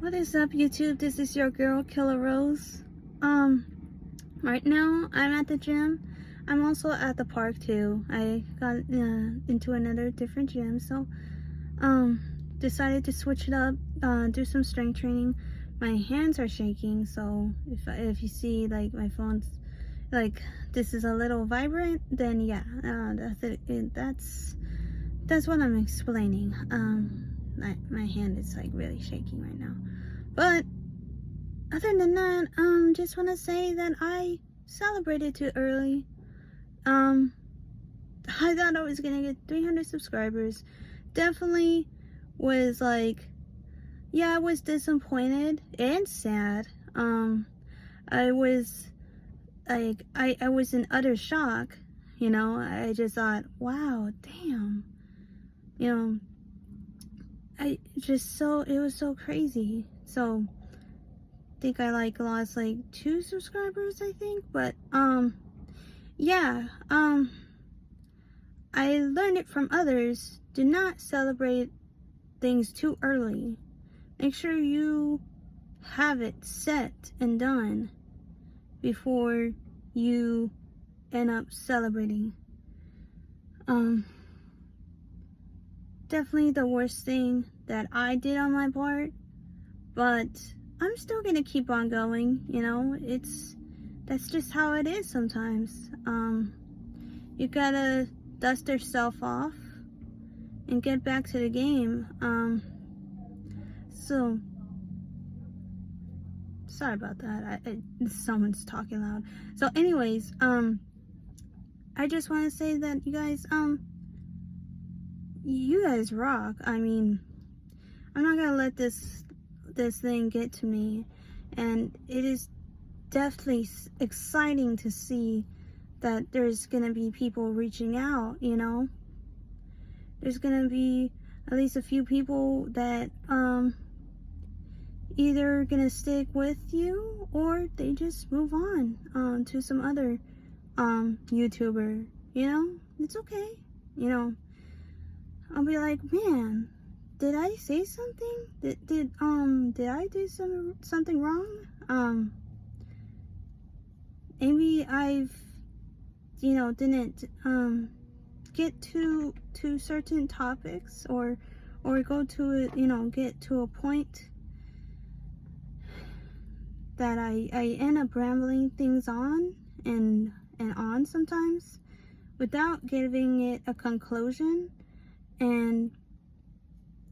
What is up, YouTube? This is your girl, Killer Rose. Right now I'm at the gym. I'm also at the park too. I got into another different gym, so decided to switch it up, do some strength training. My hands are shaking, so if you see like my phone's like this is a little vibrant, then yeah, that's it. That's what I'm explaining. My hand is like really shaking right now. But other than that, just want to say that I celebrated too early. I thought I was gonna get 300 subscribers. Definitely was like, yeah, I was disappointed and sad. I was like, I was in utter shock. You know, I just thought, wow, damn. You know, it was so crazy. So think I like lost like 2 subscribers, I think. But yeah, I learned it from others. Do not celebrate things too early. Make sure you have it set and done before you end up celebrating. Definitely the worst thing that I did on my part, but I'm still gonna keep on going. You know, that's just how it is sometimes. You gotta dust yourself off and get back to the game. So sorry about that. Someone's talking loud. So anyways, I just want to say that you guys rock. I mean, I'm not gonna let this thing get to me, and it is definitely exciting to see that there's gonna be people reaching out. You know, there's gonna be at least a few people that either gonna stick with you or they just move on to some other YouTuber. You know, it's okay. You know, I'll be like, man, did I say something? Did I do something wrong? Maybe I've, you know, didn't get to certain topics or go to it, you know, get to a point that I end up rambling things on and on sometimes without giving it a conclusion, and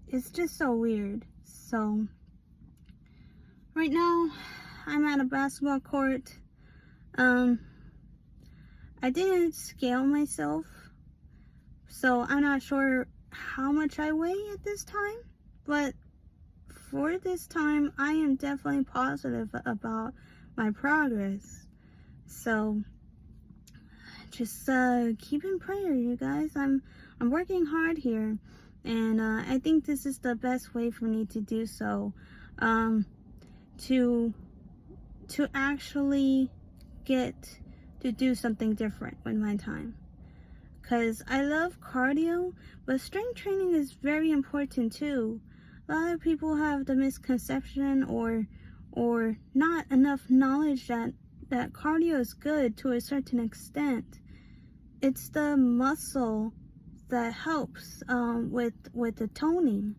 it's just so weird. So right now I'm at a basketball court. I didn't scale myself, so I'm not sure how much I weigh at this time, but for this time I am definitely positive about my progress. So just keep in prayer, you guys. I'm working hard here, and I think this is the best way for me to do so, to actually get to do something different with my time, because I love cardio, but strength training is very important too. A lot of people have the misconception or not enough knowledge that cardio is good to a certain extent. It's the muscle that helps with the toning.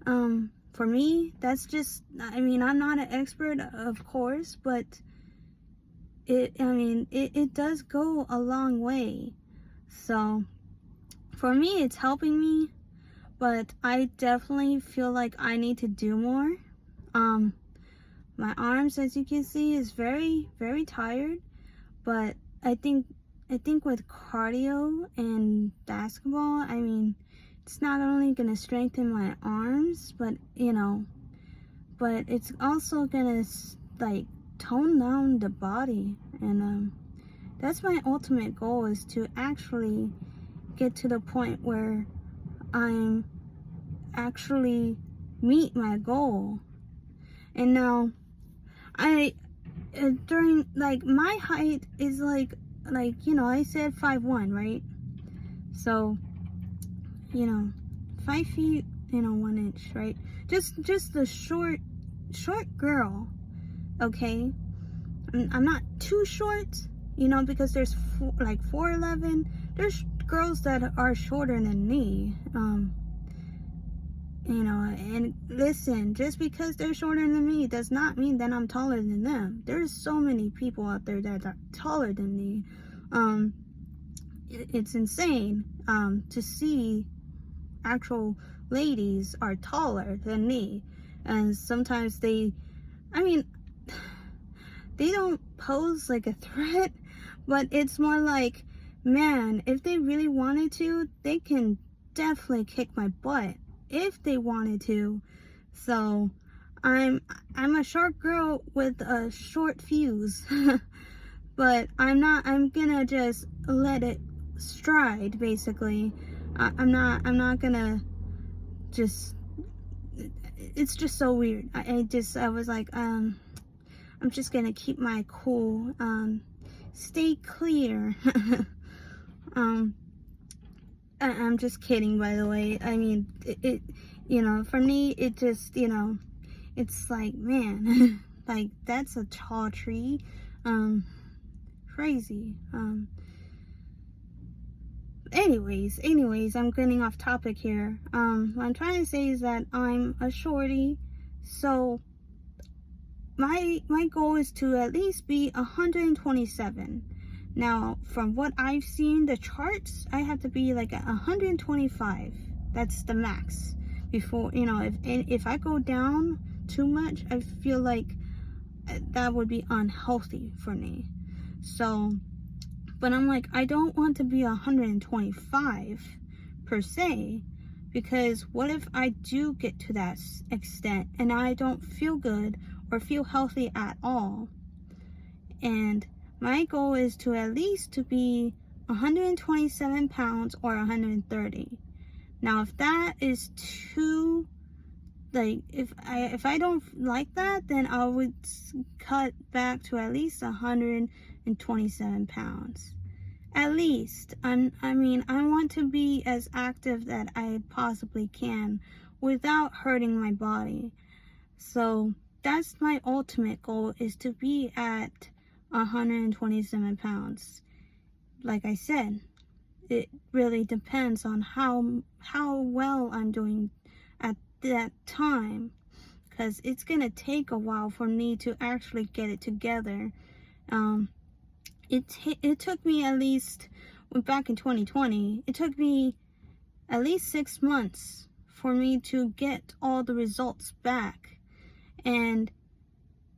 For me, that's just, I mean, I'm not an expert, of course, but it does go a long way. So for me, it's helping me, but I definitely feel like I need to do more. My arms, as you can see, is very, very tired, but I think with cardio and basketball, I mean, it's not only gonna strengthen my arms, but you know, but it's also gonna like tone down the body, and that's my ultimate goal, is to actually get to the point where I'm actually meet my goal. And now during, like, my height is like you know, I said 5'1", right? So, you know, 5 feet, you know, 1 inch, right? Just the short short girl, okay? I'm not too short, you know, because there's like 4'11". There's girls that are shorter than me, you know, and listen, just because they're shorter than me does not mean that I'm taller than them. There's so many people out there that are taller than me. It's insane to see actual ladies are taller than me, and sometimes they don't pose like a threat, but it's more like, man, if they really wanted to, they can definitely kick my butt if they wanted to. So I'm a short girl with a short fuse. But I'm gonna just let it stride, basically. I'm not gonna just, it's just so weird. I was like, I'm just gonna keep my cool, stay clear. I'm just kidding, by the way. I mean, it you know, for me, it just, you know, it's like, man, like, that's a tall tree. Crazy. Anyways, I'm getting off topic here. What I'm trying to say is that I'm a shorty, so my goal is to at least be 127. Now, from what I've seen, the charts, I have to be like at 125. That's the max. Before, you know, if I go down too much, I feel like that would be unhealthy for me. So, but I'm like, I don't want to be 125 per se, because what if I do get to that extent and I don't feel good or feel healthy at all? And my goal is to at least to be 127 pounds or 130. Now, if that is too, like, if I don't like that, then I would cut back to at least 127 pounds. At least. I mean, I want to be as active that I possibly can without hurting my body. So that's my ultimate goal, is to be at 127 pounds. Like I said, it really depends on how well I'm doing at that time, because it's gonna take a while for me to actually get it together. It took me at least, back in 2020, it took me at least 6 months for me to get all the results back. And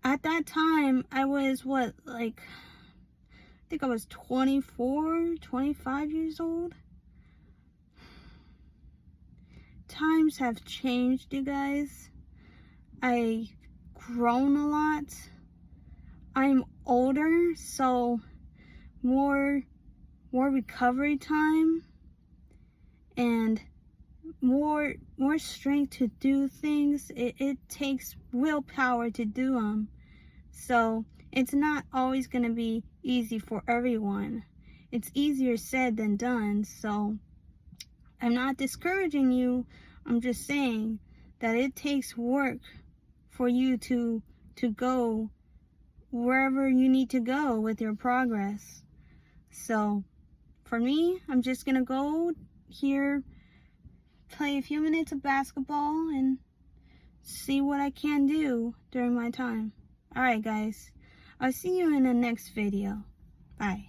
at that time, I was I think I was 24, 25 years old. Times have changed, you guys. I've grown a lot. I'm older, so more recovery time and more strength to do things. It takes willpower to do them. So it's not always going to be easy for everyone. It's easier said than done. So I'm not discouraging you. I'm just saying that it takes work for you to go wherever you need to go with your progress. So for me, I'm just gonna go here, play a few minutes of basketball, and see what I can do during my time. Alright guys, I'll see you in the next video. Bye.